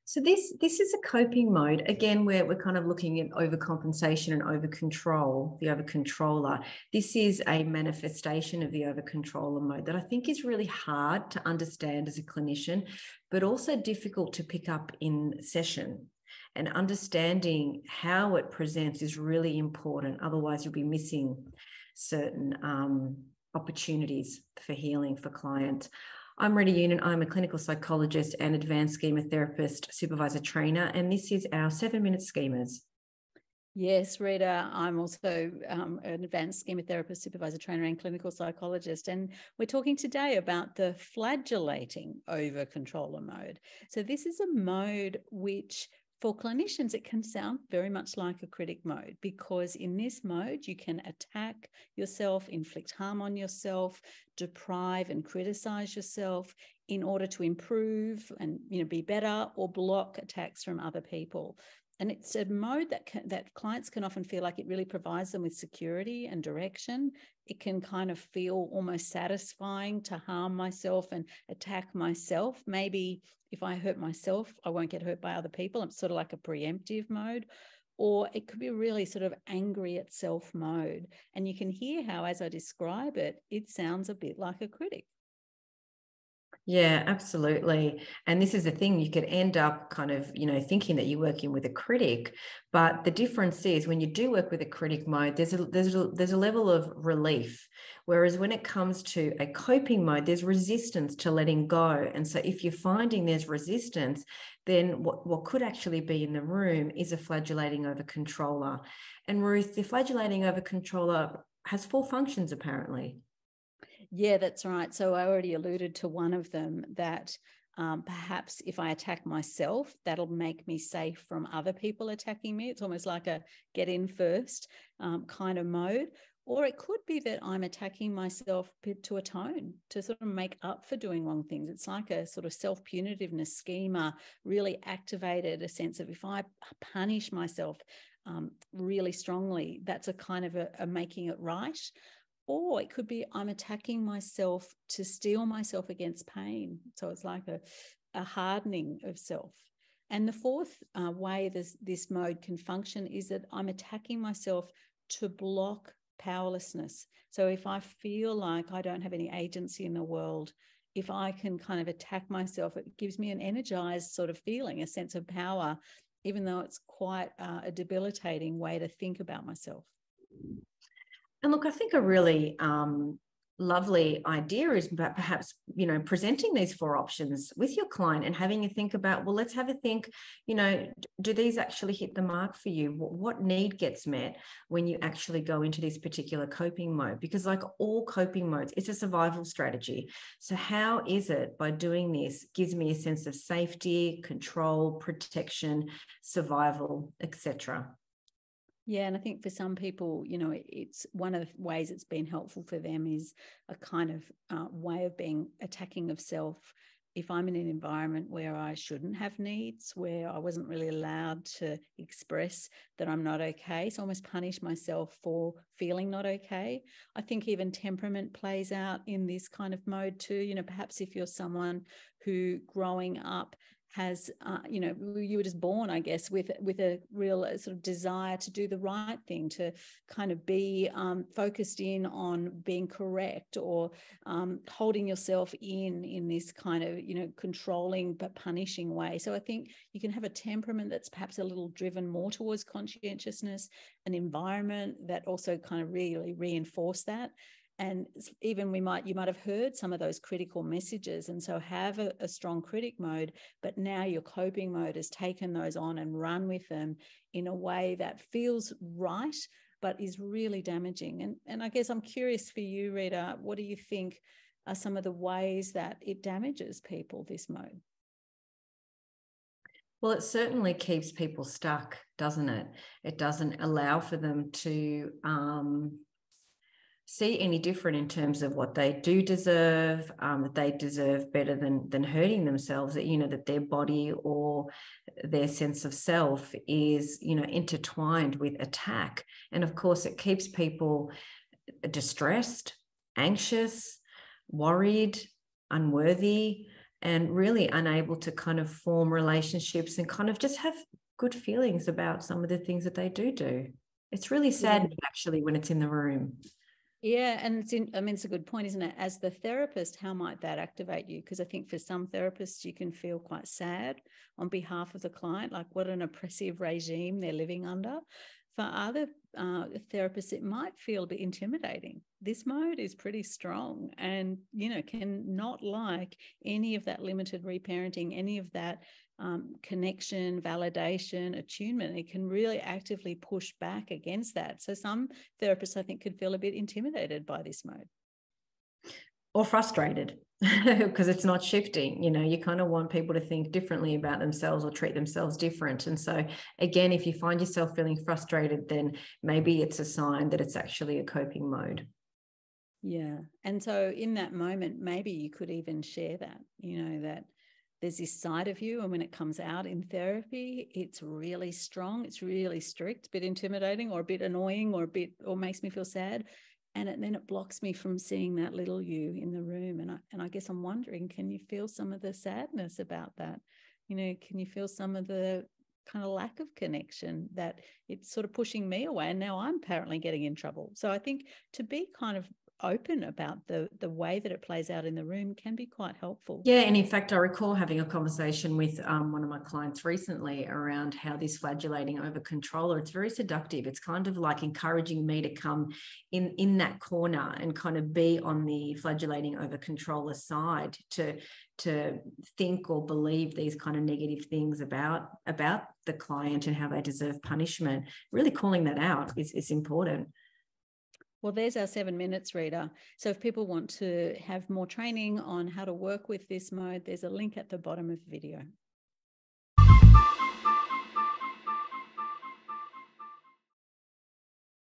So this is a coping mode, again, where we're kind of looking at overcompensation and overcontrol, the overcontroller. This is a manifestation of the overcontroller mode that I think is really hard to understand as a clinician, but also difficult to pick up in session. And understanding how it presents is really important. Otherwise, you'll be missing certain opportunities for healing for clients. I'm Rita Younan. I'm a clinical psychologist and advanced schema therapist, supervisor trainer, and this is our 7-minute schemas. Yes, Rita, I'm also an advanced schema therapist, supervisor trainer, and clinical psychologist. And we're talking today about the flagellating overcontroller mode. So this is a mode which, for clinicians, it can sound very much like a critic mode, because in this mode, you can attack yourself, inflict harm on yourself, deprive and criticize yourself in order to improve and be better, or block attacks from other people. And it's a mode that clients can often feel like it really provides them with security and direction. It can kind of feel almost satisfying to harm myself and attack myself. Maybe if I hurt myself, I won't get hurt by other people. It's sort of like a preemptive mode. Or it could be really sort of angry at self mode. And you can hear how, as I describe it, it sounds a bit like a critic. Yeah, absolutely. And this is the thing, you could end up kind of, thinking that you're working with a critic, but the difference is when you do work with a critic mode, there's a level of relief. Whereas when it comes to a coping mode, there's resistance to letting go. And so if you're finding there's resistance, then what could actually be in the room is a flagellating overcontroller. And Ruth, the flagellating overcontroller has 4 functions apparently. Yeah, that's right. So I already alluded to one of them, that perhaps if I attack myself, that'll make me safe from other people attacking me. It's almost like a get in first kind of mode. Or it could be that I'm attacking myself to atone, to sort of make up for doing wrong things. It's like a sort of self-punitiveness schema, really activated a sense of, if I punish myself really strongly, that's a kind of a making it right. Or it could be I'm attacking myself to steel myself against pain. So it's like a hardening of self. And the fourth way this mode can function is that I'm attacking myself to block powerlessness. So if I feel like I don't have any agency in the world, if I can kind of attack myself, it gives me an energized sort of feeling, a sense of power, even though it's quite a debilitating way to think about myself. And look, I think a really lovely idea is perhaps, presenting these 4 options with your client and having a think about, well, let's have a think, do these actually hit the mark for you? What need gets met when you actually go into this particular coping mode? Because like all coping modes, it's a survival strategy. So how is it by doing this gives me a sense of safety, control, protection, survival, etc.? Yeah, and I think for some people, it's one of the ways it's been helpful for them is a kind of way of being attacking of self. If I'm in an environment where I shouldn't have needs, where I wasn't really allowed to express that I'm not okay, so I almost punish myself for feeling not okay. I think even temperament plays out in this kind of mode too. Perhaps if you're someone who growing up has, you were just born, I guess, with a real sort of desire to do the right thing, to kind of be focused in on being correct, or holding yourself in this kind of, controlling but punishing way. So I think you can have a temperament that's perhaps a little driven more towards conscientiousness, an environment that also kind of really reinforce that. And even you might have heard some of those critical messages, and so have a strong critic mode, but now your coping mode has taken those on and run with them in a way that feels right, but is really damaging. And I guess I'm curious for you, Rita, what do you think are some of the ways that it damages people, this mode? Well, it certainly keeps people stuck, doesn't it? It doesn't allow for them to see any different in terms of what they do deserve, that they deserve better than hurting themselves, that, that their body or their sense of self is, intertwined with attack. And of course, it keeps people distressed, anxious, worried, unworthy, and really unable to kind of form relationships and kind of just have good feelings about some of the things that they do. It's really sad, actually, when it's in the room. Yeah, and it's a good point, isn't it? As the therapist, how might that activate you? Because I think for some therapists, you can feel quite sad on behalf of the client, like what an oppressive regime they're living under. For other therapists, it might feel a bit intimidating. This mode is pretty strong and, can not like any of that limited reparenting, any of that connection, validation, attunement. It can really actively push back against that. So some therapists, I think, could feel a bit intimidated by this mode. Or frustrated because it's not shifting. You kind of want people to think differently about themselves or treat themselves different. And so again, if you find yourself feeling frustrated, then maybe it's a sign that it's actually a coping mode. Yeah. And so in that moment, maybe you could even share that, that there's this side of you, and when it comes out in therapy, it's really strong, it's really strict, a bit intimidating or a bit annoying or makes me feel sad. And then it blocks me from seeing that little you in the room. And I guess I'm wondering, can you feel some of the sadness about that? Can you feel some of the kind of lack of connection, that it's sort of pushing me away and now I'm apparently getting in trouble? So I think to be kind of open about the way that it plays out in the room can be quite helpful. Yeah, and in fact, I recall having a conversation with one of my clients recently around how this flagellating over controller, it's very seductive. It's kind of like encouraging me to come in that corner and kind of be on the flagellating over controller side, to think or believe these kind of negative things about the client and how they deserve punishment. Really calling that out is important. Well, there's our 7 minutes, Rita. So if people want to have more training on how to work with this mode, there's a link at the bottom of the video.